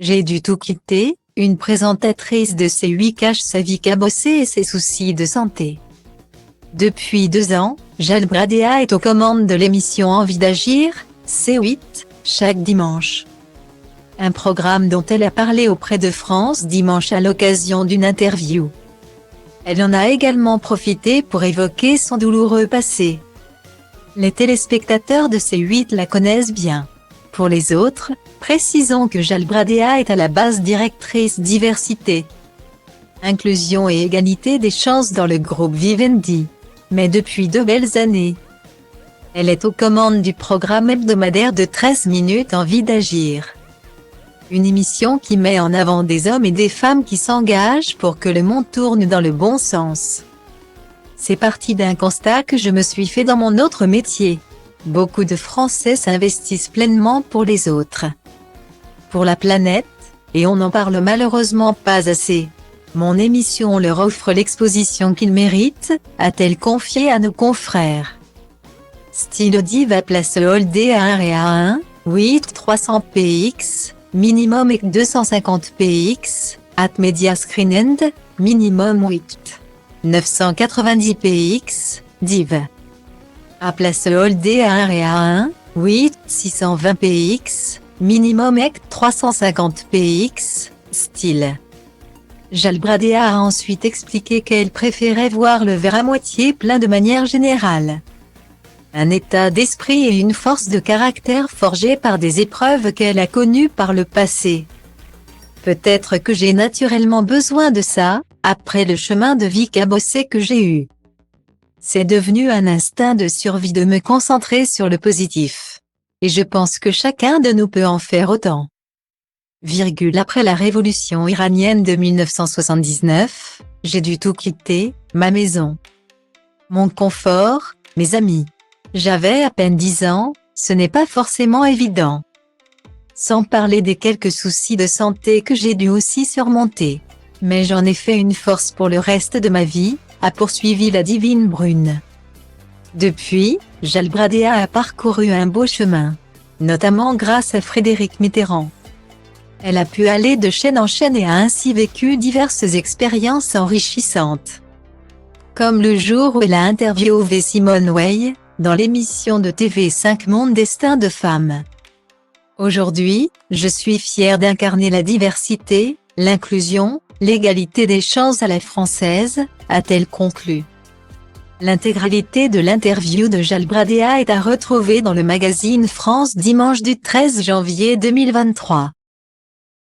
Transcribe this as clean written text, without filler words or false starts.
J'ai dû tout quitter, une présentatrice de C8 cache sa vie cabossée et ses soucis de santé. Depuis 2 ans, Jal Bradea est aux commandes de l'émission Envie d'agir, C8, chaque dimanche. Un programme dont elle a parlé auprès de France Dimanche à l'occasion d'une interview. Elle en a également profité pour évoquer son douloureux passé. Les téléspectateurs de C8 la connaissent bien. Pour les autres, précisons que Jal Bradea est à la base directrice diversité, inclusion et égalité des chances dans le groupe Vivendi. Mais depuis 2 belles années, elle est aux commandes du programme hebdomadaire de 13 minutes Envie d'agir. Une émission qui met en avant des hommes et des femmes qui s'engagent pour que le monde tourne dans le bon sens. C'est parti d'un constat que je me suis fait dans mon autre métier. Beaucoup de Français s'investissent pleinement pour les autres, pour la planète, et on n'en parle malheureusement pas assez. Mon émission leur offre l'exposition qu'ils méritent, a-t-elle confié à nos confrères. Style Diva place Hold A1 et A1, 8 300 px, minimum et 250 px, at Media Screen End, minimum 8 990 px, Div. A place Hold A1 et A1, 8 620 px, minimum et 350 px, style. Jal Bradea a ensuite expliqué qu'elle préférait voir le verre à moitié plein de manière générale. Un état d'esprit et une force de caractère forgés par des épreuves qu'elle a connues par le passé. Peut-être que j'ai naturellement besoin de ça, après le chemin de vie cabossé que j'ai eu. C'est devenu un instinct de survie de me concentrer sur le positif. Et je pense que chacun de nous peut en faire autant. Après la révolution iranienne de 1979, j'ai dû tout quitter, ma maison, mon confort, mes amis. J'avais à peine 10 ans, ce n'est pas forcément évident. Sans parler des quelques soucis de santé que j'ai dû aussi surmonter. Mais j'en ai fait une force pour le reste de ma vie, a poursuivi la divine brune. Depuis, Jal Bradea a parcouru un beau chemin, notamment grâce à Frédéric Mitterrand. Elle a pu aller de chaîne en chaîne et a ainsi vécu diverses expériences enrichissantes. Comme le jour où elle a interviewé Simone Weil, dans l'émission de TV5 Monde Destin de Femmes. Aujourd'hui, je suis fière d'incarner la diversité, l'inclusion, l'égalité des chances à la française, a-t-elle conclu. L'intégralité de l'interview de Jal Bradea est à retrouver dans le magazine France Dimanche du 13 janvier 2023.